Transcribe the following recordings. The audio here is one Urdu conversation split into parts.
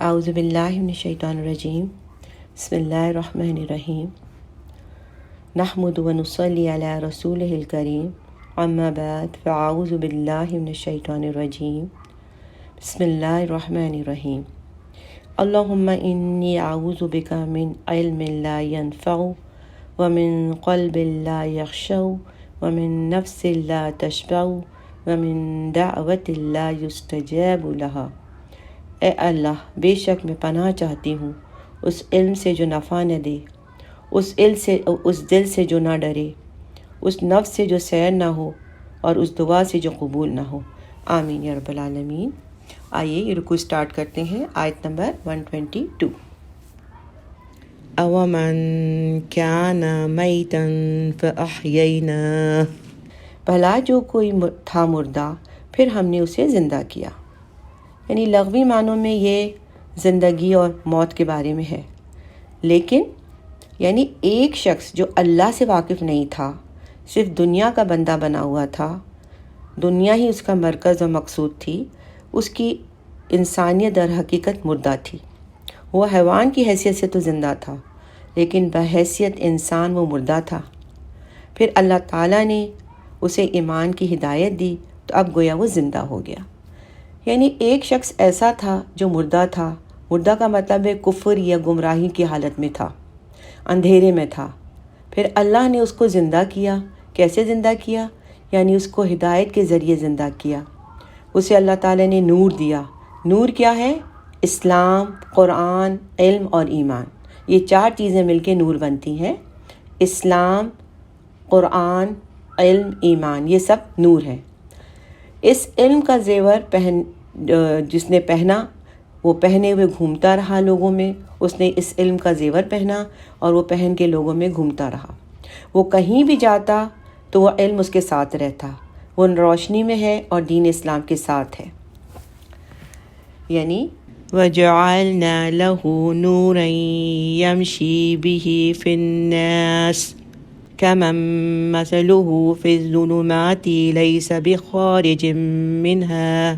اعوذ باللہ من الشیطان الرجیم بسم اللہ الرحمن الرحیم نحمد و نصلی علی رسولہ الکریم اما بعد فاعوذ باللہ من الشیطان الرجیم بسم اللہ الرحمن الرحیم اللہم انی اعوذ بک من علم لا ینفع ومن قلب لا یخشع ومن نفس لا تشبع ومن دعوت لا یستجاب لہا۔ اے اللہ، بے شک میں پناہ چاہتی ہوں اس علم سے جو نفع نہ دے، اس دل سے جو نہ ڈرے، اس نفس سے جو سیر نہ ہو، اور اس دعا سے جو قبول نہ ہو۔ آمین یا رب العالمین۔ آئیے یہ رکوع سٹارٹ کرتے ہیں، آیت نمبر 122۔ اومن کان میتا فاحییناہ، بھلا جو کوئی تھا مردہ پھر ہم نے اسے زندہ کیا۔ یعنی لغوی معنوں میں یہ زندگی اور موت کے بارے میں ہے، لیکن یعنی ایک شخص جو اللہ سے واقف نہیں تھا، صرف دنیا کا بندہ بنا ہوا تھا، دنیا ہی اس کا مرکز اور مقصود تھی، اس کی انسانیت در حقیقت مردہ تھی۔ وہ حیوان کی حیثیت سے تو زندہ تھا، لیکن بحیثیت انسان وہ مردہ تھا۔ پھر اللہ تعالیٰ نے اسے ایمان کی ہدایت دی تو اب گویا وہ زندہ ہو گیا۔ یعنی ایک شخص ایسا تھا جو مردہ تھا، مردہ کا مطلب ہے کفر یا گمراہی کی حالت میں تھا، اندھیرے میں تھا۔ پھر اللہ نے اس کو زندہ کیا۔ کیسے زندہ کیا؟ یعنی اس کو ہدایت کے ذریعے زندہ کیا۔ اسے اللہ تعالیٰ نے نور دیا۔ نور کیا ہے؟ اسلام، قرآن، علم اور ایمان۔ یہ چار چیزیں مل کے نور بنتی ہیں۔ اسلام، قرآن، علم، ایمان، یہ سب نور ہیں۔ اس علم کا زیور جس نے پہنا، وہ پہنے ہوئے گھومتا رہا لوگوں میں۔ اس نے اس علم کا زیور پہنا اور وہ پہن کے لوگوں میں گھومتا رہا۔ وہ کہیں بھی جاتا تو وہ علم اس کے ساتھ رہتا۔ وہ روشنی میں ہے اور دین اسلام کے ساتھ ہے۔ یعنی وَجَعَلْنَا لَهُ نُورًا يَمْشِي بِهِ فِي النَّاسِ كَمَن مَثَلُهُ فِي الظُّلُمَاتِ لَيْسَ بِخَارِجٍ مِّنْهَا،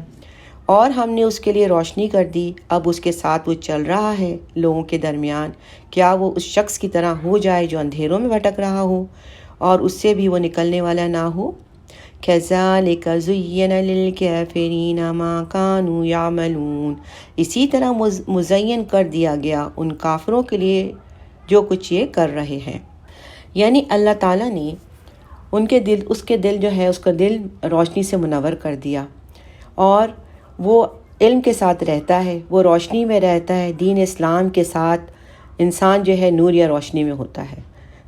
اور ہم نے اس کے لیے روشنی کر دی، اب اس کے ساتھ وہ چل رہا ہے لوگوں کے درمیان۔ کیا وہ اس شخص کی طرح ہو جائے جو اندھیروں میں بھٹک رہا ہو اور اس سے بھی وہ نکلنے والا نہ ہو؟ كَذَلِكَ زُيِّنَ لِلْكَافِرِينَ مَا كَانُوا يَعْمَلُونَ، اسی طرح مزین کر دیا گیا ان کافروں کے لیے جو کچھ یہ کر رہے ہیں۔ یعنی اللہ تعالیٰ نے اس کے دل جو ہے، اس کا دل روشنی سے منور کر دیا، اور وہ علم کے ساتھ رہتا ہے، وہ روشنی میں رہتا ہے، دین اسلام کے ساتھ انسان جو ہے نور یا روشنی میں ہوتا ہے۔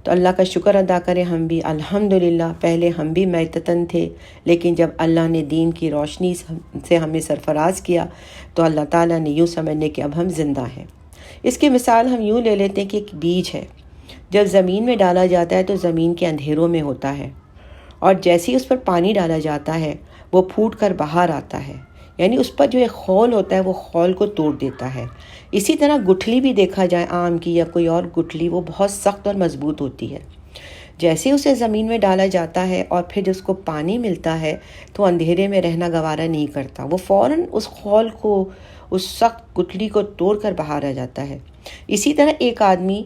تو اللہ کا شکر ادا کریں ہم بھی، الحمدللہ پہلے ہم بھی میتتن تھے، لیکن جب اللہ نے دین کی روشنی سے ہمیں سرفراز کیا تو اللہ تعالیٰ نے یوں سمجھنے کہ اب ہم زندہ ہیں۔ اس کی مثال ہم یوں لے لیتے ہیں کہ ایک بیج ہے، جب زمین میں ڈالا جاتا ہے تو زمین کے اندھیروں میں ہوتا ہے، اور جیسے ہی اس پر پانی ڈالا جاتا ہے وہ پھوٹ کر باہر آتا ہے۔ یعنی اس پر جو ایک خول ہوتا ہے وہ خول کو توڑ دیتا ہے۔ اسی طرح گٹھلی بھی دیکھا جائے آم کی یا کوئی اور گٹھلی، وہ بہت سخت اور مضبوط ہوتی ہے۔ جیسے اسے زمین میں ڈالا جاتا ہے اور پھر جس کو پانی ملتا ہے تو اندھیرے میں رہنا گوارا نہیں کرتا، وہ فوراً اس خول کو، اس سخت گٹھلی کو توڑ کر باہر آ جاتا ہے۔ اسی طرح ایک آدمی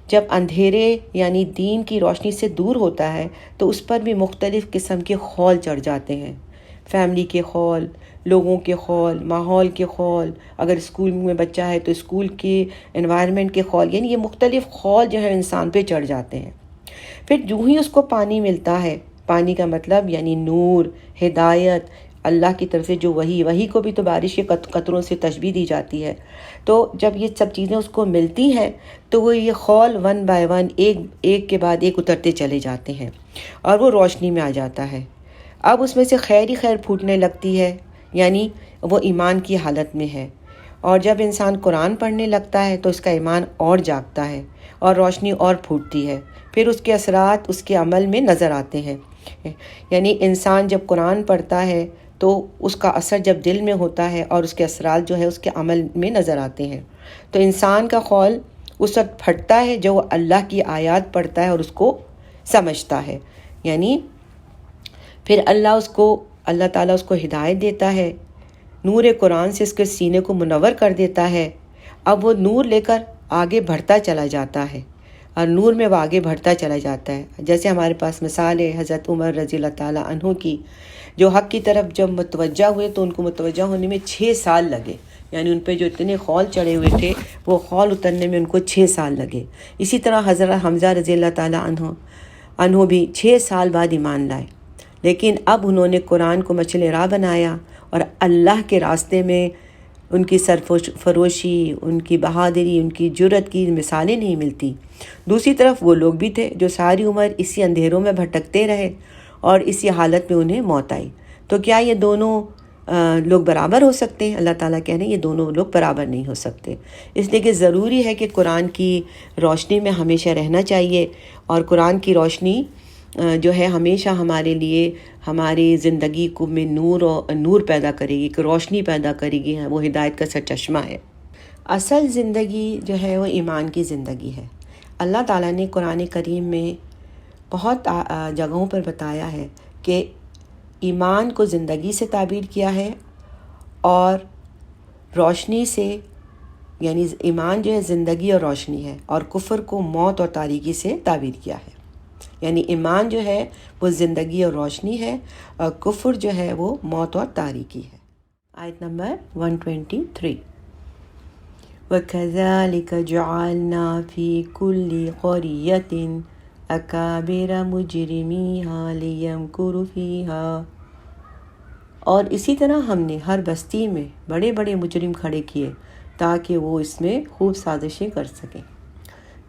جب اندھیرے یعنی دین کی روشنی سے دور ہوتا ہے تو اس پر بھی مختلف قسم کے خول چڑھ جاتے ہیں، فیملی کے خول، لوگوں کے خول، ماحول کے خول، اگر اسکول میں بچہ ہے تو اسکول کے انوائرمنٹ کے خول، یعنی یہ مختلف خول جو ہے انسان پہ چڑھ جاتے ہیں۔ پھر جو ہی اس کو پانی ملتا ہے، پانی کا مطلب یعنی نور، ہدایت، اللہ کی طرف سے جو وحی کو بھی تو بارش کے قطروں سے تشبیہ دی جاتی ہے۔ تو جب یہ سب چیزیں اس کو ملتی ہیں تو وہ یہ خول ون بائی ون ایک کے بعد ایک اترتے چلے جاتے ہیں اور وہ روشنی میں آ جاتا ہے۔ اب اس میں سے خیر ہی خیر پھوٹنے لگتی ہے، یعنی وہ ایمان کی حالت میں ہے، اور جب انسان قرآن پڑھنے لگتا ہے تو اس کا ایمان اور جاگتا ہے اور روشنی اور پھوٹتی ہے، پھر اس کے اثرات اس کے عمل میں نظر آتے ہیں۔ یعنی انسان جب قرآن پڑھتا ہے تو اس کا اثر جب دل میں ہوتا ہے اور اس کے اثرات جو ہے اس کے عمل میں نظر آتے ہیں۔ تو انسان کا خول اس وقت پھٹتا ہے جو وہ اللہ کی آیات پڑھتا ہے اور اس کو سمجھتا ہے، یعنی پھر اللہ تعالیٰ اس کو ہدایت دیتا ہے، نور قرآن سے اس کے سینے کو منور کر دیتا ہے، اب وہ نور لے کر آگے بڑھتا چلا جاتا ہے، اور نور میں وہ آگے بڑھتا چلا جاتا ہے. جیسے ہمارے پاس مثال ہے حضرت عمر رضی اللہ تعالیٰ عنہ کی، جو حق کی طرف جب متوجہ ہوئے تو ان کو متوجہ ہونے میں 6 سال لگے. یعنی ان پہ جو اتنے خول چڑھے ہوئے تھے وہ خول اترنے میں ان کو 6 سال لگے. اسی طرح حضرت حمزہ رضی اللہ تعالیٰ عنہ بھی 6 سال بعد ایمان لائے، لیکن اب انہوں نے قرآن کو مشعل راہ بنایا، اور اللہ کے راستے میں ان کی سرفروشی، ان کی بہادری، ان کی جرأت کی مثالیں نہیں ملتی. دوسری طرف وہ لوگ بھی تھے جو ساری عمر اسی اندھیروں میں بھٹکتے رہے اور اسی حالت میں انہیں موت آئی. تو کیا یہ دونوں لوگ برابر ہو سکتے ہیں؟ اللہ تعالیٰ کہہ رہے ہیں یہ دونوں لوگ برابر نہیں ہو سکتے. اس لیے کہ ضروری ہے کہ قرآن کی روشنی میں ہمیشہ رہنا چاہیے، اور قرآن کی روشنی جو ہے ہمیشہ ہمارے لیے ہماری زندگی کو میں نور پیدا کرے گی، کہ روشنی پیدا کرے گی. وہ ہدایت کا سرچشمہ ہے. اصل زندگی جو ہے وہ ایمان کی زندگی ہے. اللہ تعالیٰ نے قرآن کریم میں بہت جگہوں پر بتایا ہے کہ ایمان کو زندگی سے تعبیر کیا ہے، اور روشنی سے، یعنی ایمان جو ہے زندگی اور روشنی ہے، اور کفر کو موت اور تاریکی سے تعبیر کیا ہے. یعنی ایمان جو ہے وہ زندگی اور روشنی ہے، اور کفر جو ہے وہ موت اور تاریکی ہے. آیت نمبر 123. وَكَذَلِكَ جَعَلْنَا فِي كُلِّ قَرْيَةٍ أَكَابِرَ مُجْرِمِيهَا لِيَمْكُرُوا فِيهَا. اور اسی طرح ہم نے ہر بستی میں بڑے بڑے مجرم کھڑے کیے تاکہ وہ اس میں خوب سازشیں کر سکیں.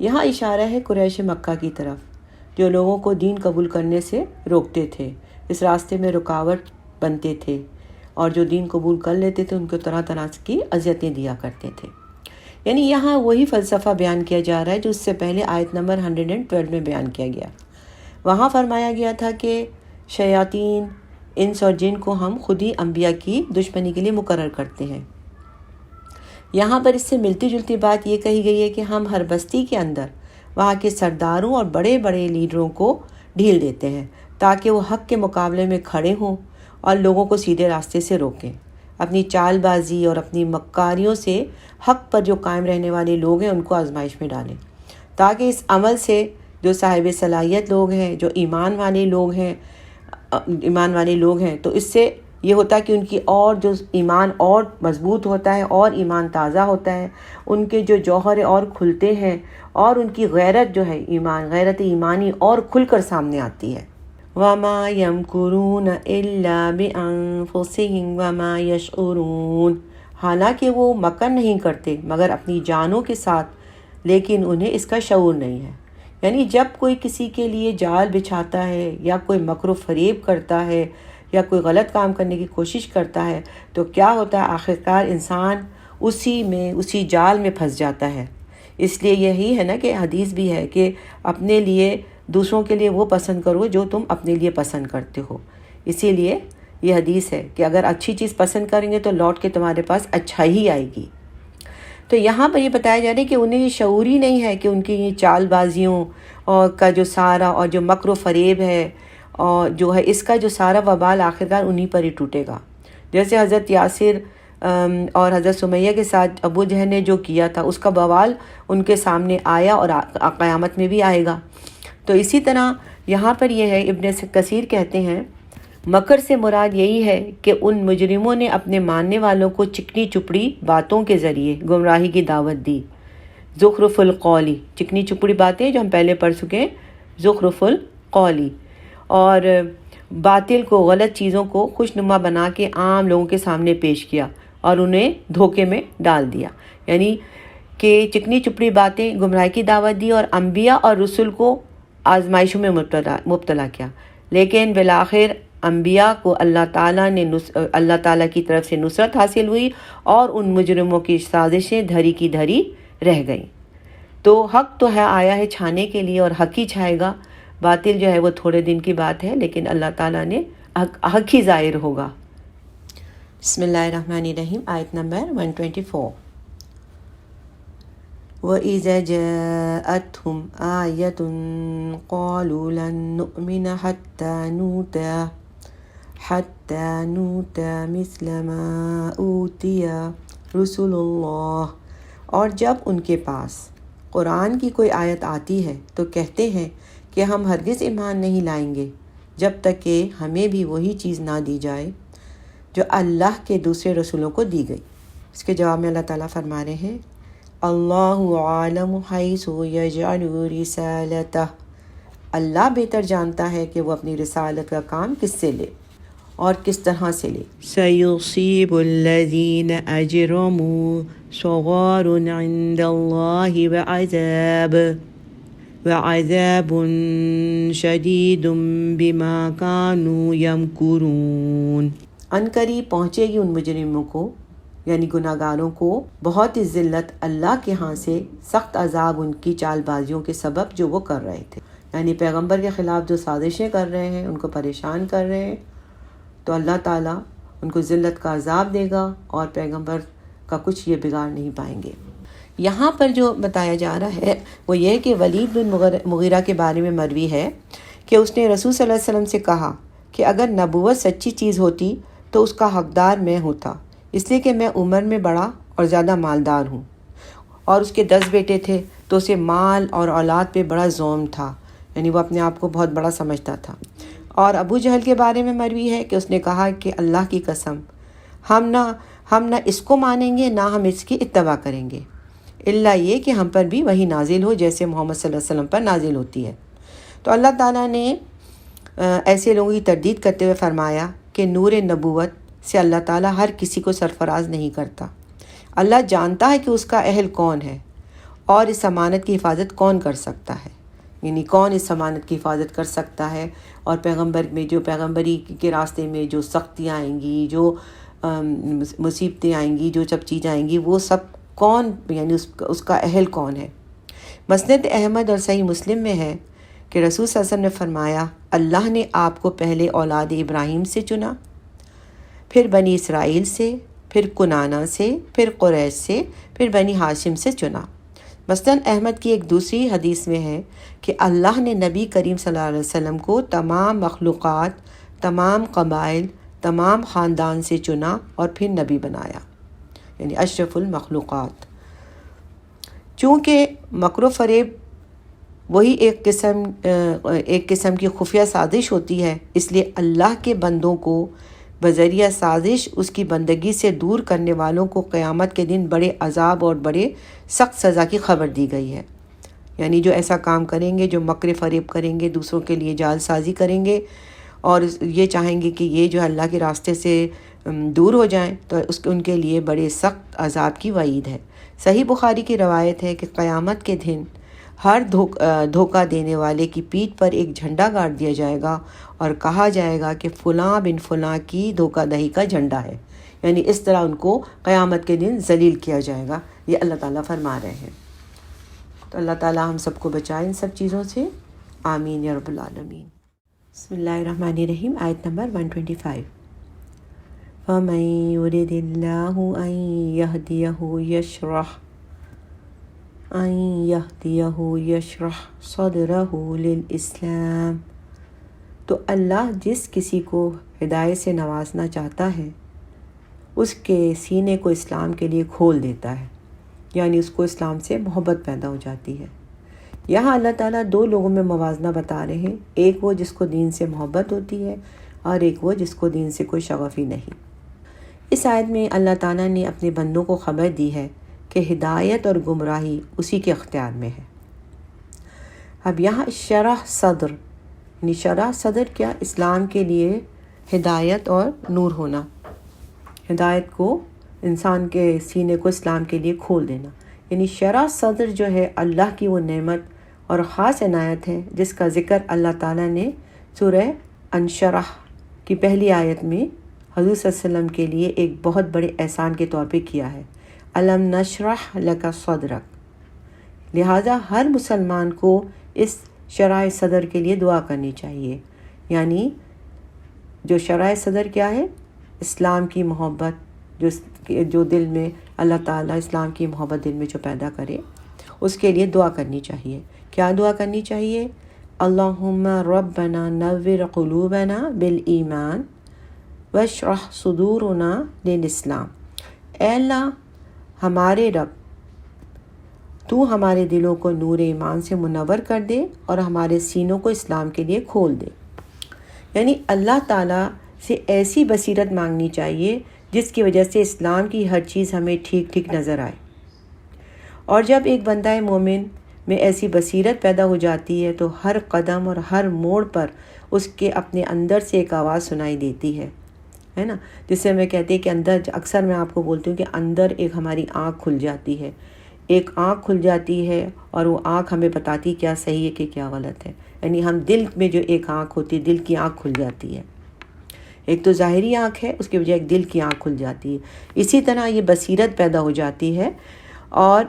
یہاں اشارہ ہے قریش مکہ کی طرف، جو لوگوں کو دین قبول کرنے سے روکتے تھے، اس راستے میں رکاوٹ بنتے تھے، اور جو دین قبول کر لیتے تھے ان کو طرح طرح کی اذیتیں دیا کرتے تھے. یعنی یہاں وہی فلسفہ بیان کیا جا رہا ہے جو اس سے پہلے آیت نمبر 112 میں بیان کیا گیا. وہاں فرمایا گیا تھا کہ شیاطین، انس اور جن کو ہم خود ہی انبیاء کی دشمنی کے لیے مقرر کرتے ہیں. یہاں پر اس سے ملتی جلتی بات یہ کہی گئی ہے کہ ہم ہر بستی کے اندر وہاں کے سرداروں اور بڑے بڑے لیڈروں کو ڈھیل دیتے ہیں تاکہ وہ حق کے مقابلے میں کھڑے ہوں اور لوگوں کو سیدھے راستے سے روکیں. اپنی چال بازی اور اپنی مکاریوں سے حق پر جو قائم رہنے والے لوگ ہیں ان کو آزمائش میں ڈالیں، تاکہ اس عمل سے جو صاحب صلاحیت لوگ ہیں، جو ایمان والے لوگ ہیں تو اس سے یہ ہوتا ہے کہ ان کی اور جو ایمان اور مضبوط ہوتا ہے اور ایمان تازہ ہوتا ہے، ان کے جو جوہر اور کھلتے ہیں، اور ان کی غیرت جو ہے غیرت ایمانی اور کھل کر سامنے آتی ہے. وَمَا يَمْكُرُونَ إِلَّا بِأَنفُسِهِمْ وَمَا يَشْعُرُونَ. حالانکہ وہ مکر نہیں کرتے مگر اپنی جانوں کے ساتھ، لیکن انہیں اس کا شعور نہیں ہے. یعنی جب کوئی کسی کے لیے جال بچھاتا ہے یا کوئی مکر و فریب کرتا ہے یا کوئی غلط کام کرنے کی کوشش کرتا ہے تو کیا ہوتا ہے، آخرکار انسان اسی جال میں پھنس جاتا ہے. اس لیے یہی ہے نا کہ حدیث بھی ہے کہ اپنے لیے دوسروں کے لیے وہ پسند کرو جو تم اپنے لیے پسند کرتے ہو. اسی لیے یہ حدیث ہے کہ اگر اچھی چیز پسند کریں گے تو لوٹ کے تمہارے پاس اچھا ہی آئے گی. تو یہاں پر یہ بتایا جا رہا ہے کہ انہیں یہ شعور ہی نہیں ہے کہ ان کی یہ چال بازیوں اور کا جو سارا اور جو مکر و فریب ہے اور جو ہے اس کا جو سارا وبال آخرکار انہی پر ہی ٹوٹے گا. جیسے حضرت یاسر اور حضرت سمیہ کے ساتھ ابو جہل نے جو کیا تھا اس کا بوال ان کے سامنے آیا اور قیامت میں بھی آئے گا. تو اسی طرح یہاں پر یہ ہے، ابن کثیر کہتے ہیں مکر سے مراد یہی ہے کہ ان مجرموں نے اپنے ماننے والوں کو چکنی چپڑی باتوں کے ذریعے گمراہی کی دعوت دی. زخرف القولی، چکنی چپڑی باتیں جو ہم پہلے پڑھ چکے ہیں، زخرف القولی، اور باطل کو، غلط چیزوں کو خوشنما بنا کے عام لوگوں کے سامنے پیش کیا اور انہیں دھوکے میں ڈال دیا. یعنی کہ چکنی چپڑی باتیں گمراہی کی دعوت دی اور انبیاء اور رسول کو آزمائشوں میں مبتلا کیا. لیکن بالآخر انبیاء کو اللہ تعالیٰ کی طرف سے نصرت حاصل ہوئی اور ان مجرموں کی سازشیں دھری کی دھری رہ گئیں. تو حق تو ہے آیا ہے چھانے کے لیے اور حق ہی چھائے گا. باطل جو ہے وہ تھوڑے دن کی بات ہے، لیکن اللہ تعالیٰ نے حق ہی ظاہر ہوگا. بسم اللہ الرحمن الرحیم. آیت نمبر 124. وَإِذَا جَاءَتْهُمْ آيَةٌ قَالُوا لَن نُؤْمِنَ حَتَّى نُؤْتَى مِثْلَ مَا أُوتِيَ رُسُلُ اللَّهِ اور جب ان کے پاس قرآن کی کوئی آیت آتی ہے تو کہتے ہیں کہ ہم ہرگز ایمان نہیں لائیں گے جب تک کہ ہمیں بھی وہی چیز نہ دی جائے جو اللہ کے دوسرے رسولوں کو دی گئی۔ اس کے جواب میں اللہ تعالیٰ فرما رہے ہیں اللہ عالم حیث یجعل رسالتہ، اللہ بہتر جانتا ہے کہ وہ اپنی رسالت کا کام کس سے لے اور کس طرح سے لے۔ سیصیب الذین اجرموا صغار عند اللہ وعذاب شدید بما كانوا یمکرون۔ عنقریب پہنچے گی ان مجرموں کو یعنی گناہ گاروں کو بہت ہی ذلت اللہ کے ہاں سے، سخت عذاب ان کی چال بازیوں کے سبب جو وہ کر رہے تھے، یعنی پیغمبر کے خلاف جو سازشیں کر رہے ہیں، ان کو پریشان کر رہے ہیں، تو اللہ تعالیٰ ان کو ذلت کا عذاب دے گا اور پیغمبر کا کچھ یہ بگاڑ نہیں پائیں گے۔ یہاں پر جو بتایا جا رہا ہے وہ یہ کہ ولید بن مغیرہ کے بارے میں مروی ہے کہ اس نے رسول صلی اللہ علیہ وسلم سے کہا کہ اگر نبوت سچی چیز ہوتی تو اس کا حقدار میں ہوتا، اس لیے کہ میں عمر میں بڑا اور زیادہ مالدار ہوں، اور اس کے 10 بیٹے تھے تو اسے مال اور اولاد پہ بڑا زوم تھا، یعنی وہ اپنے آپ کو بہت بڑا سمجھتا تھا۔ اور ابو جہل کے بارے میں مروی ہے کہ اس نے کہا کہ اللہ کی قسم ہم نہ اس کو مانیں گے نہ ہم اس کی اتباع کریں گے، الا یہ کہ ہم پر بھی وہی نازل ہو جیسے محمد صلی اللہ علیہ وسلم پر نازل ہوتی ہے۔ تو اللہ تعالیٰ نے ایسے لوگوں کی تردید کرتے ہوئے فرمایا کہ نور نبوت سے اللہ تعالیٰ ہر کسی کو سرفراز نہیں کرتا۔ اللہ جانتا ہے کہ اس کا اہل کون ہے اور اس امانت کی حفاظت کون کر سکتا ہے، یعنی کون اس امانت کی حفاظت کر سکتا ہے، اور پیغمبر میں جو پیغمبری کے راستے میں جو سختیاں آئیں گی، جو مصیبتیں آئیں گی، جو سب چیزیں آئیں گی، وہ سب کون، یعنی اس کا اہل کون ہے۔ مسند احمد اور صحیح مسلم میں ہے کہ رسول صلی اللہ علیہ وسلم نے فرمایا اللہ نے آپ کو پہلے اولاد ابراہیم سے چنا، پھر بنی اسرائیل سے، پھر کنانہ سے، پھر قریش سے، پھر بنی ہاشم سے چنا۔ مسند احمد کی ایک دوسری حدیث میں ہے کہ اللہ نے نبی کریم صلی اللہ علیہ وسلم کو تمام مخلوقات، تمام قبائل، تمام خاندان سے چنا اور پھر نبی بنایا، یعنی اشرف المخلوقات۔ چونکہ مکر و فریب وہی ایک قسم کی خفیہ سازش ہوتی ہے، اس لیے اللہ کے بندوں کو بذریعہ سازش اس کی بندگی سے دور کرنے والوں کو قیامت کے دن بڑے عذاب اور بڑے سخت سزا کی خبر دی گئی ہے۔ یعنی جو ایسا کام کریں گے، جو مکر فریب کریں گے، دوسروں کے لیے جال سازی کریں گے اور یہ چاہیں گے کہ یہ جو اللہ کے راستے سے دور ہو جائیں، تو ان کے لیے بڑے سخت عذاب کی وعید ہے۔ صحیح بخاری کی روایت ہے کہ قیامت کے دن ہر دھوکہ دینے والے کی پیٹھ پر ایک جھنڈا گاڑ دیا جائے گا اور کہا جائے گا کہ فلاں بن فلاں کی دھوکہ دہی کا جھنڈا ہے، یعنی اس طرح ان کو قیامت کے دن ذلیل کیا جائے گا، یہ اللہ تعالیٰ فرما رہے ہیں۔ تو اللہ تعالیٰ ہم سب کو بچائے ان سب چیزوں سے، آمین یا رب العالمین۔ بسم اللہ الرحمن الرحیم، آیت نمبر 125۔ فَمَن يُرِدِ اللَّهُ أَن يَهْدِيَهُ يَشْرَحْ صَدْرَهُ لِلْإِسْلَامِ، تو اللہ جس کسی کو ہدایت سے نوازنا چاہتا ہے اس کے سینے کو اسلام کے لیے کھول دیتا ہے، یعنی اس کو اسلام سے محبت پیدا ہو جاتی ہے۔ یہاں اللہ تعالیٰ دو لوگوں میں موازنہ بتا رہے ہیں، ایک وہ جس کو دین سے محبت ہوتی ہے اور ایک وہ جس کو دین سے کوئی شغف ہی نہیں۔ اس آیت میں اللہ تعالیٰ نے اپنے بندوں کو خبر دی ہے کہ ہدایت اور گمراہی اسی کے اختیار میں ہے۔ اب یہاں شرح صدر، یعنی شرح صدر کیا؟ اسلام کے لیے ہدایت اور نور ہونا، ہدایت کو انسان کے سینے کو اسلام کے لیے کھول دینا، یعنی شرح صدر جو ہے اللہ کی وہ نعمت اور خاص عنایت ہے جس کا ذکر اللہ تعالیٰ نے سورہ انشرح کی پہلی آیت میں حضور صلی اللہ علیہ وسلم کے لیے ایک بہت بڑے احسان کے طور پہ کیا ہے، الم نشرح لک صدرک۔ لہٰذا ہر مسلمان کو اس شرح صدر کے لیے دعا کرنی چاہیے، یعنی جو شرح صدر کیا ہے؟ اسلام کی محبت، جو دل میں اللہ تعالیٰ اسلام کی محبت دل میں جو پیدا کرے، اس کے لیے دعا کرنی چاہیے۔ کیا دعا کرنی چاہیے؟ اللہم ربنا نور قلوبنا بالایمان واشرح صدورنا للاسلام۔ اے اللہ ہمارے رب، تو ہمارے دلوں کو نور ایمان سے منور کر دے اور ہمارے سینوں کو اسلام کے لیے کھول دے۔ یعنی اللہ تعالیٰ سے ایسی بصیرت مانگنی چاہیے جس کی وجہ سے اسلام کی ہر چیز ہمیں ٹھیک ٹھیک نظر آئے۔ اور جب ایک بندہ مومن میں ایسی بصیرت پیدا ہو جاتی ہے تو ہر قدم اور ہر موڑ پر اس کے اپنے اندر سے ایک آواز سنائی دیتی ہے نا، جس سے میں کہتی کہ اندر، اکثر میں آپ کو بولتی ہوں کہ اندر ایک ہماری آنکھ کھل جاتی ہے، ایک آنکھ کھل جاتی ہے اور وہ آنکھ ہمیں بتاتی کیا صحیح ہے کہ کیا غلط ہے۔ یعنی ہم دل میں جو ایک آنکھ ہوتی ہے، دل کی آنکھ کھل جاتی ہے، ایک تو ظاہری آنکھ ہے، اس کے بجائے ایک دل کی آنکھ کھل جاتی ہے۔ اسی طرح یہ بصیرت پیدا ہو جاتی ہے اور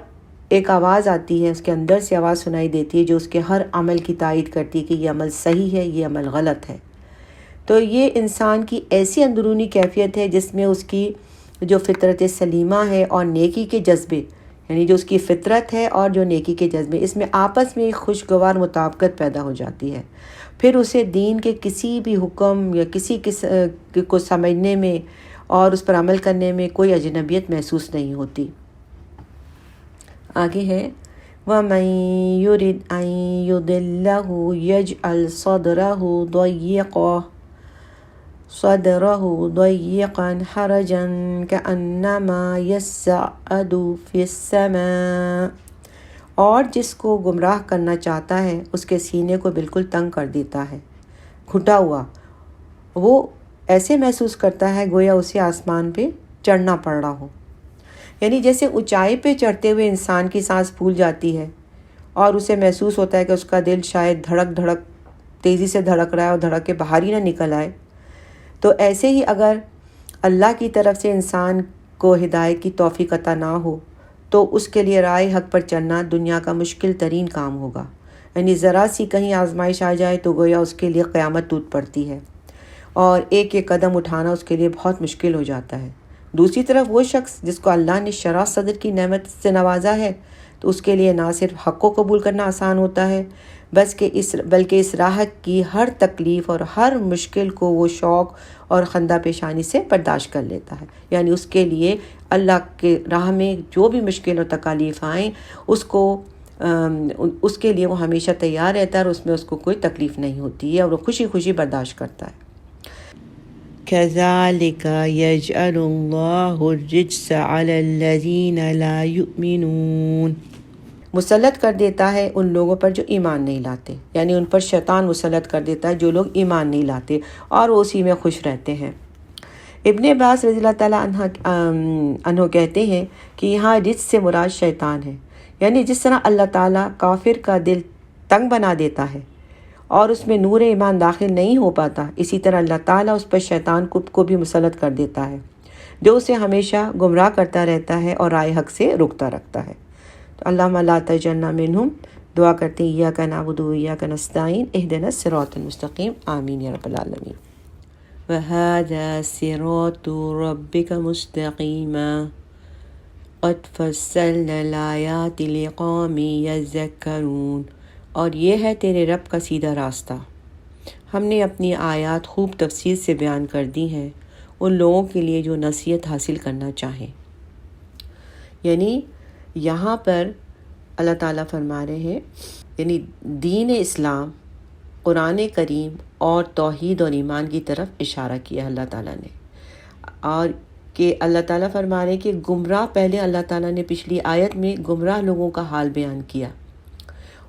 ایک آواز آتی ہے، اس کے اندر سے آواز سنائی دیتی ہے جو اس کے ہر عمل کی تائید کرتی ہے کہ یہ عمل صحیح ہے، یہ عمل غلط ہے۔ تو یہ انسان کی ایسی اندرونی کیفیت ہے جس میں اس کی جو فطرت سلیمہ ہے اور نیکی کے جذبے، یعنی جو اس کی فطرت ہے اور جو نیکی کے جذبے، اس میں آپس میں ایک خوشگوار مطابقت پیدا ہو جاتی ہے۔ پھر اسے دین کے کسی بھی حکم یا کسی کو سمجھنے میں اور اس پر عمل کرنے میں کوئی اجنبیت محسوس نہیں ہوتی۔ آگے ہے وَمَن يُرِدْ أَن يُضِلَّهُ يَجْعَلْ صَدْرَهُ ضَيِّقًا حَرَجًا كَأَنَّمَا يَصَّعَّدُ فِي السَّمَاءِ، اور جس کو گمراہ کرنا چاہتا ہے اس کے سینے کو بالکل تنگ کر دیتا ہے، گھٹا ہوا، وہ ایسے محسوس کرتا ہے گویا اسے آسمان پہ چڑھنا پڑ رہا ہو۔ یعنی جیسے اونچائی پہ چڑھتے ہوئے انسان کی سانس پھول جاتی ہے اور اسے محسوس ہوتا ہے کہ اس کا دل شاید دھڑک تیزی سے دھڑک رہا ہے اور دھڑک کے باہر ہی نہ نکل آئے، تو ایسے ہی اگر اللہ کی طرف سے انسان کو ہدایت کی توفیق عطا نہ ہو تو اس کے لیے راہ حق پر چلنا دنیا کا مشکل ترین کام ہوگا۔ یعنی ذرا سی کہیں آزمائش آ جائے تو گویا اس کے لیے قیامت ٹوٹ پڑتی ہے اور ایک ایک قدم اٹھانا اس کے لیے بہت مشکل ہو جاتا ہے۔ دوسری طرف وہ شخص جس کو اللہ نے شرح صدر کی نعمت سے نوازا ہے تو اس کے لیے نہ صرف حق کو قبول کرنا آسان ہوتا ہے بلکہ اس راہ کی ہر تکلیف اور ہر مشکل کو وہ شوق اور خندہ پیشانی سے برداشت کر لیتا ہے۔ یعنی اس کے لیے اللہ کے راہ میں جو بھی مشکل اور تکالیف آئیں اس کے لیے وہ ہمیشہ تیار رہتا ہے اور اس میں اس کو کوئی تکلیف نہیں ہوتی ہے اور وہ خوشی خوشی برداشت کرتا ہے۔ كَذَلِكَ يَجْعَلُ اللَّهُ الرِّجْسَ عَلَى الَّذِينَ لَا يُؤْمِنُونَ، مسلط کر دیتا ہے ان لوگوں پر جو ایمان نہیں لاتے، یعنی ان پر شیطان مسلط کر دیتا ہے جو لوگ ایمان نہیں لاتے اور وہ اسی میں خوش رہتے ہیں۔ ابن عباس رضی اللہ تعالیٰ عنہ کہتے ہیں کہ یہاں رجس سے مراد شیطان ہے، یعنی جس طرح اللہ تعالیٰ کافر کا دل تنگ بنا دیتا ہے اور اس میں نور ایمان داخل نہیں ہو پاتا، اسی طرح اللہ تعالیٰ اس پر شیطان کو بھی مسلط کر دیتا ہے جو اسے ہمیشہ گمراہ کرتا رہتا ہے اور رائے حق سے روکتا رکھتا ہے۔ تو اللہم لا تجعلنا منہم، دعا کرتے ہیں ایاک نعبد و ایاک نستعین اہدنا الصراط المستقیم، آمین یا رب العالمین۔ وَهَذَا صِرَاطُ رَبِّكَ مُسْتَقِيمًا قَدْ فَصَّلْنَا الْآيَاتِ لِقَوْمٍ يَذَّكَّرُونَ، اور یہ ہے تیرے رب کا سیدھا راستہ، ہم نے اپنی آیات خوب تفصیل سے بیان کر دی ہیں ان لوگوں کے لیے جو نصیحت حاصل کرنا چاہیں۔ یعنی یہاں پر اللہ تعالیٰ فرما رہے ہیں، یعنی دین اسلام، قرآن کریم اور توحید اور ایمان کی طرف اشارہ کیا اللہ تعالیٰ نے، اور کہ اللہ تعالیٰ فرما رہے ہیں کہ گمراہ، پہلے اللہ تعالیٰ نے پچھلی آیت میں گمراہ لوگوں کا حال بیان کیا،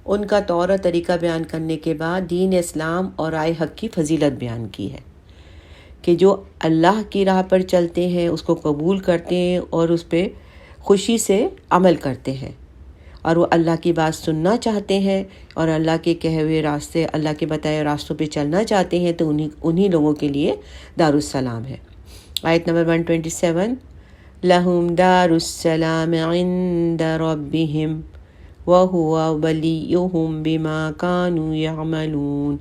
ان کا طور و طریقہ بیان کرنے کے بعد دین اسلام اور رائے حق کی فضیلت بیان کی ہے کہ جو اللہ کی راہ پر چلتے ہیں، اس کو قبول کرتے ہیں اور اس پہ خوشی سے عمل کرتے ہیں، اور وہ اللہ کی بات سننا چاہتے ہیں اور اللہ کے کہے ہوئے راستے، اللہ کے بتائے راستوں پہ چلنا چاہتے ہیں، تو انہی لوگوں کے لیے دارالسلام ہے۔ آیت نمبر 127، لَهُمْ دَارُ السَّلَامِ عِنْدَ رَبِّهِمْ وَهُوَ وَلِيُّهُمْ بِمَا كَانُوا يَعْمَلُونَ،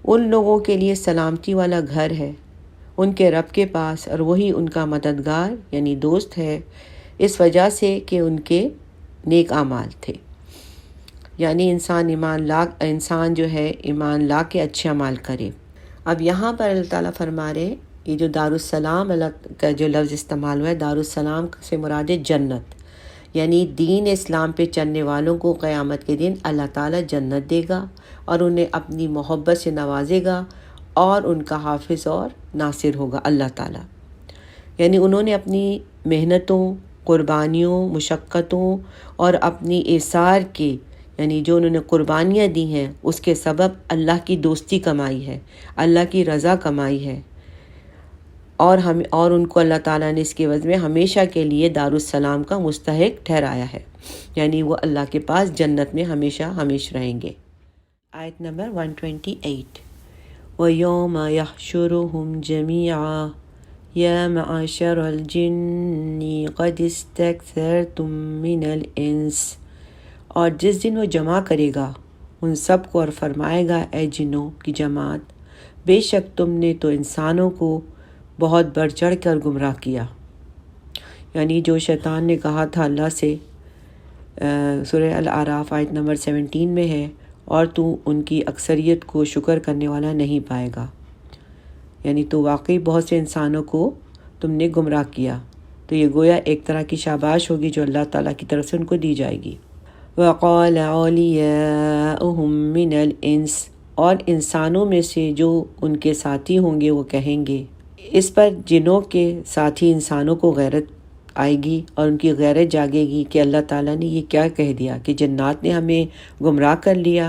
ان لوگوں کے لیے سلامتی والا گھر ہے ان کے رب کے پاس، اور وہی ان کا مددگار یعنی دوست ہے، اس وجہ سے کہ ان کے نیک اعمال تھے۔ یعنی انسان جو ہے ایمان لا کے اچھے اعمال کرے۔ اب یہاں پر اللہ تعالیٰ فرما رہے، یہ جو دارالسلام اللہ کا جو لفظ استعمال ہوا ہے، دارالسلام سے مراد جنت، یعنی دین اسلام پہ چلنے والوں کو قیامت کے دن اللہ تعالیٰ جنت دے گا اور انہیں اپنی محبت سے نوازے گا اور ان کا حافظ اور ناصر ہوگا اللہ تعالیٰ. یعنی انہوں نے اپنی محنتوں، قربانیوں، مشقتوں اور اپنی ایثار کے، یعنی جو انہوں نے قربانیاں دی ہیں اس کے سبب اللہ کی دوستی کمائی ہے، اللہ کی رضا کمائی ہے، اور ان کو اللہ تعالیٰ نے اس کے عوض میں ہمیشہ کے لیے دارالسلام کا مستحق ٹھہرایا ہے، یعنی وہ اللہ کے پاس جنت میں ہمیشہ ہمیش رہیں گے. آیت نمبر 128. وَيَوْمَ يَحْشُرُهُمْ جَمِيعًا يَا مَعْشَرَ الْجِنِّ قَدِ اسْتَكْثَرْتُم مِّنَ الْإِنسِ، اور جس دن وہ جمع کرے گا ان سب کو اور فرمائے گا اے جنوں کی جماعت، بے شک تم نے تو انسانوں کو بہت بڑھ چڑھ کر گمراہ کیا. یعنی جو شیطان نے کہا تھا اللہ سے، سورہ الاعراف آیت نمبر 17 میں ہے، اور تو ان کی اکثریت کو شکر کرنے والا نہیں پائے گا، یعنی تو واقعی بہت سے انسانوں کو تم نے گمراہ کیا. تو یہ گویا ایک طرح کی شاباش ہوگی جو اللہ تعالیٰ کی طرف سے ان کو دی جائے گی. وَقَالَ أَوْلِيَاؤُهُم مِّنَ الْإِنسِ، اور انسانوں میں سے جو ان کے ساتھی ہوں گے وہ کہیں گے. اس پر جنوں کے ساتھی انسانوں کو غیرت آئے گی اور ان کی غیرت جاگے گی کہ اللہ تعالیٰ نے یہ کیا کہہ دیا کہ جنات نے ہمیں گمراہ کر لیا،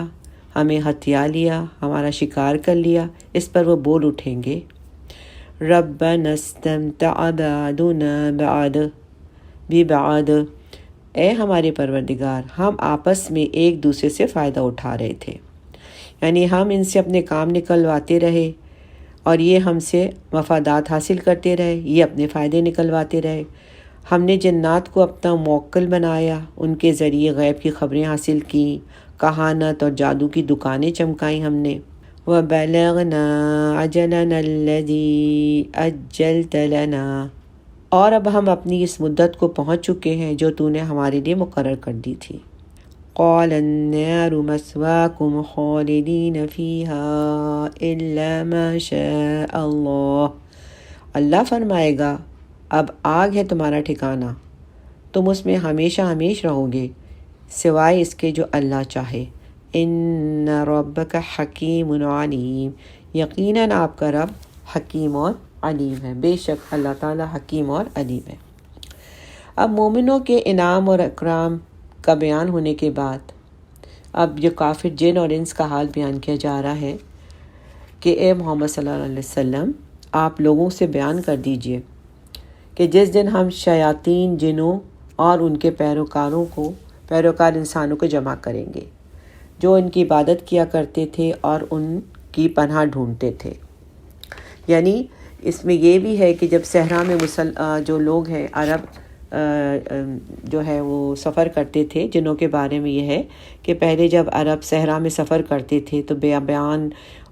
ہمیں ہتھیا لیا، ہمارا شکار کر لیا. اس پر وہ بول اٹھیں گے رَبَّنَا اسْتَمْتَعَ بَعْضُنَا بِبَعْضٍ، اے ہمارے پروردگار ہم آپس میں ایک دوسرے سے فائدہ اٹھا رہے تھے، یعنی ہم ان سے اپنے کام نکلواتے رہے اور یہ ہم سے مفادات حاصل کرتے رہے، یہ اپنے فائدے نکلواتے رہے. ہم نے جنات کو اپنا موکل بنایا، ان کے ذریعے غیب کی خبریں حاصل کیں، کہانت اور جادو کی دکانیں چمکائیں ہم نے. وَبَلَغْنَا أَجَلَنَا الَّذِي أَجَّلْتَ لَنَا، اور اب ہم اپنی اس مدت کو پہنچ چکے ہیں جو تو نے ہمارے لیے مقرر کر دی تھی. قَالَ النَّارُ مَثْوَاكُمْ خَالِدِينَ فِيهَا إِلَّا مَا شَاءَ اللَّهُ، اللہ فرمائے گا اب آگ ہے تمہارا ٹھکانہ، تم اس میں ہمیشہ ہمیش رہو گے سوائے اس کے جو اللہ چاہے. ان ربک حکیم علیم، یقیناً آپ کا رب حکیم اور علیم ہے، بے شک اللہ تعالیٰ حکیم اور علیم ہے. اب مومنوں کے انعام اور اکرام کا بیان ہونے کے بعد اب یہ کافر جن اور انس کا حال بیان کیا جا رہا ہے کہ اے محمد صلی اللہ علیہ وسلم آپ لوگوں سے بیان کر دیجئے کہ جس دن ہم شیاطین جنوں اور ان کے پیروکار انسانوں کو جمع کریں گے جو ان کی عبادت کیا کرتے تھے اور ان کی پناہ ڈھونڈتے تھے. یعنی اس میں یہ بھی ہے کہ جب صحرا میں جو لوگ ہیں عرب جو ہے وہ سفر کرتے تھے، جنوں کے بارے میں یہ ہے کہ پہلے جب عرب صحرا میں سفر کرتے تھے تو بیابان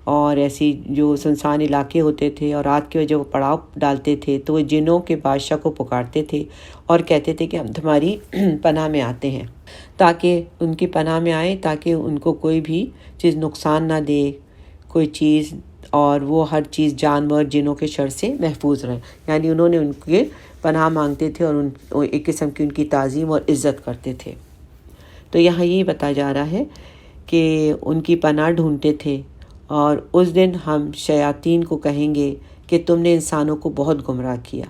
اور ایسی جو سنسان علاقے ہوتے تھے اور رات کی وجہ وہ پڑاؤ ڈالتے تھے تو وہ جنوں کے بادشاہ کو پکارتے تھے اور کہتے تھے کہ ہم تمہاری پناہ میں آتے ہیں، تاکہ ان کی پناہ میں آئیں تاکہ ان کو کوئی بھی چیز نقصان نہ دے، کوئی چیز، اور وہ ہر چیز جانور جنوں کے شر سے محفوظ رہیں. یعنی انہوں نے ان کے پناہ مانگتے تھے اور ایک قسم کی ان کی تعظیم اور عزت کرتے تھے. تو یہاں یہ بتایا جا رہا ہے کہ ان کی پناہ ڈھونڈتے تھے اور اس دن ہم شیاطین کو کہیں گے کہ تم نے انسانوں کو بہت گمراہ کیا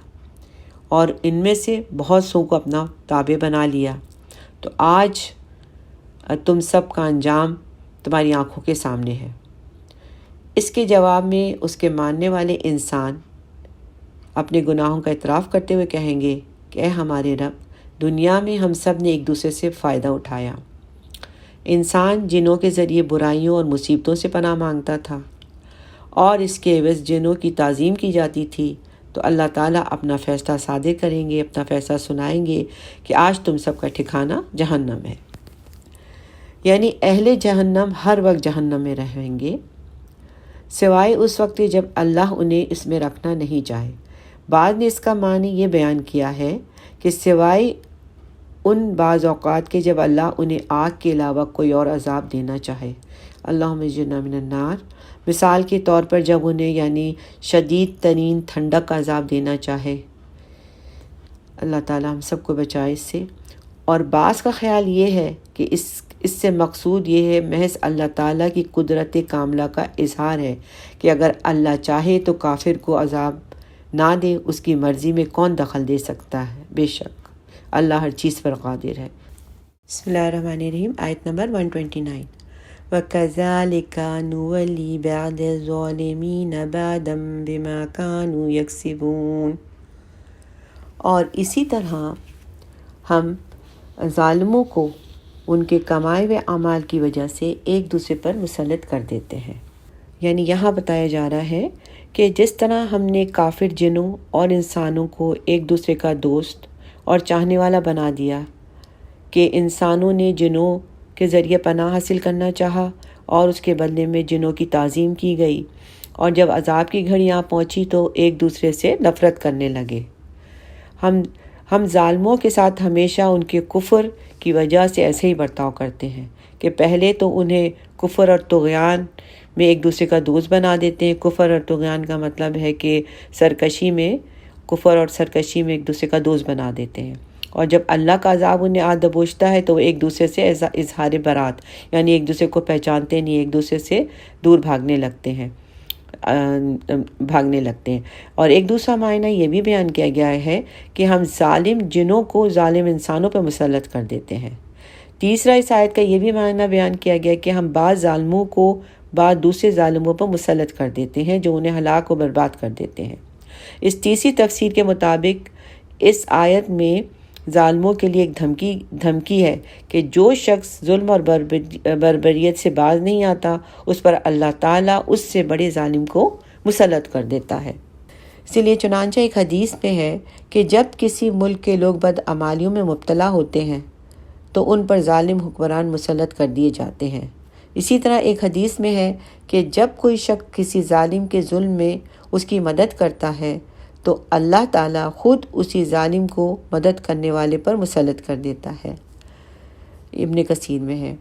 اور ان میں سے بہت سو کو اپنا تابع بنا لیا، تو آج تم سب کا انجام تمہاری آنکھوں کے سامنے ہے. اس کے جواب میں اس کے ماننے والے انسان اپنے گناہوں کا اعتراف کرتے ہوئے کہیں گے کہ اے ہمارے رب، دنیا میں ہم سب نے ایک دوسرے سے فائدہ اٹھایا. انسان جنوں کے ذریعے برائیوں اور مصیبتوں سے پناہ مانگتا تھا اور اس کے عوض جنوں کی تعظیم کی جاتی تھی، تو اللہ تعالیٰ اپنا فیصلہ صادر کریں گے، اپنا فیصلہ سنائیں گے کہ آج تم سب کا ٹھکانہ جہنم ہے. یعنی اہل جہنم ہر وقت جہنم میں رہیں گے سوائے اس وقت جب اللہ انہیں اس میں رکھنا نہیں چاہے. بعد نے اس کا معنی یہ بیان کیا ہے کہ سوائے ان بعض اوقات کے جب اللہ انہیں آگ کے علاوہ کوئی اور عذاب دینا چاہے. اللہم اجرنا من النار، مثال کے طور پر جب انہیں یعنی شدید ترین ٹھنڈک کا عذاب دینا چاہے. اللہ تعالیٰ ہم سب کو بچائے اس سے. اور بعض کا خیال یہ ہے کہ اس سے مقصود یہ ہے محض اللہ تعالیٰ کی قدرت کاملہ کا اظہار ہے کہ اگر اللہ چاہے تو کافر کو عذاب نہ دے، اس کی مرضی میں کون دخل دے سکتا ہے؟ بے شک اللہ ہر چیز پر قادر ہے۔ بسم اللہ الرحمن الرحیم، آیت نمبر 129۔ وَكَذَلِكَ نُوَلِّي بَعْضَ الظَّالِمِينَ بَعْضًا بِمَا كَانُوا يَكْسِبُونَ، اور اسی طرح ہم ظالموں کو ان کے کمائے ہوئے اعمال کی وجہ سے ایک دوسرے پر مسلط کر دیتے ہیں۔ یعنی یہاں بتایا جا رہا ہے کہ جس طرح ہم نے کافر جنوں اور انسانوں کو ایک دوسرے کا دوست اور چاہنے والا بنا دیا، کہ انسانوں نے جنوں کے ذریعے پناہ حاصل کرنا چاہا اور اس کے بدلے میں جنوں کی تعظیم کی گئی، اور جب عذاب کی گھڑیاں پہنچی تو ایک دوسرے سے نفرت کرنے لگے۔ ہم ظالموں کے ساتھ ہمیشہ ان کے کفر کی وجہ سے ایسے ہی برتاؤ کرتے ہیں کہ پہلے تو انہیں کفر اور طغیان میں ایک دوسرے کا دوست بنا دیتے ہیں۔ کفر اور طغیان کا مطلب ہے کہ سرکشی میں، کفر اور سرکشی میں ایک دوسرے کا دوست بنا دیتے ہیں، اور جب اللہ کا عذاب انہیں آ دبوچتا ہے تو وہ ایک دوسرے سے اظہار برات، یعنی ایک دوسرے کو پہچانتے نہیں، ایک دوسرے سے دور بھاگنے لگتے ہیں۔ اور ایک دوسرا معنی یہ بھی بیان کیا گیا ہے کہ ہم ظالم جنوں کو ظالم انسانوں پر مسلط کر دیتے ہیں۔ تیسرا اس آیت کا یہ بھی معنی بیان کیا گیا کہ ہم بعض ظالموں کو بعض دوسرے ظالموں پر مسلط کر دیتے ہیں جو انہیں ہلاک و برباد کر دیتے ہیں۔ اس تیسری تفسیر کے مطابق اس آیت میں ظالموں کے لیے ایک دھمکی ہے کہ جو شخص ظلم اور بربریت سے باز نہیں آتا، اس پر اللہ تعالیٰ اس سے بڑے ظالم کو مسلط کر دیتا ہے۔ اسی لیے چنانچہ ایک حدیث میں ہے کہ جب کسی ملک کے لوگ بدعمالیوں میں مبتلا ہوتے ہیں تو ان پر ظالم حکمران مسلط کر دیے جاتے ہیں۔ اسی طرح ایک حدیث میں ہے کہ جب کوئی شخص کسی ظالم کے ظلم میں اس کی مدد کرتا ہے تو اللہ تعالیٰ خود اسی ظالم کو مدد کرنے والے پر مسلط کر دیتا ہے۔ ابن کثیر میں ہے۔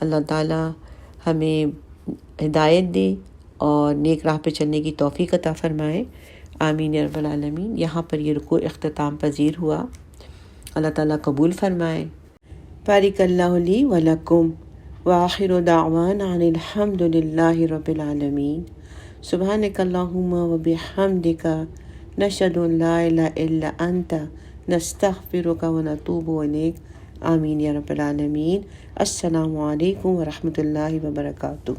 اللہ تعالیٰ ہمیں ہدایت دے اور نیک راہ پہ چلنے کی توفیق عطا فرمائے، آمین یا رب العالمین۔ یہاں پر یہ رکوع اختتام پذیر ہوا، اللہ تعالیٰ قبول فرمائے۔ بارک اللہ لی و لکم، وآخر دعوانا ان الحمد للہ رب العالمین۔ سبحانک اللہم و بحمدک، نشہد ان لا الہ الا انت، نستغفرک و نتوب الیک، آمین یا رب العالمین۔ السلام علیکم ورحمۃ اللہ وبرکاتہ۔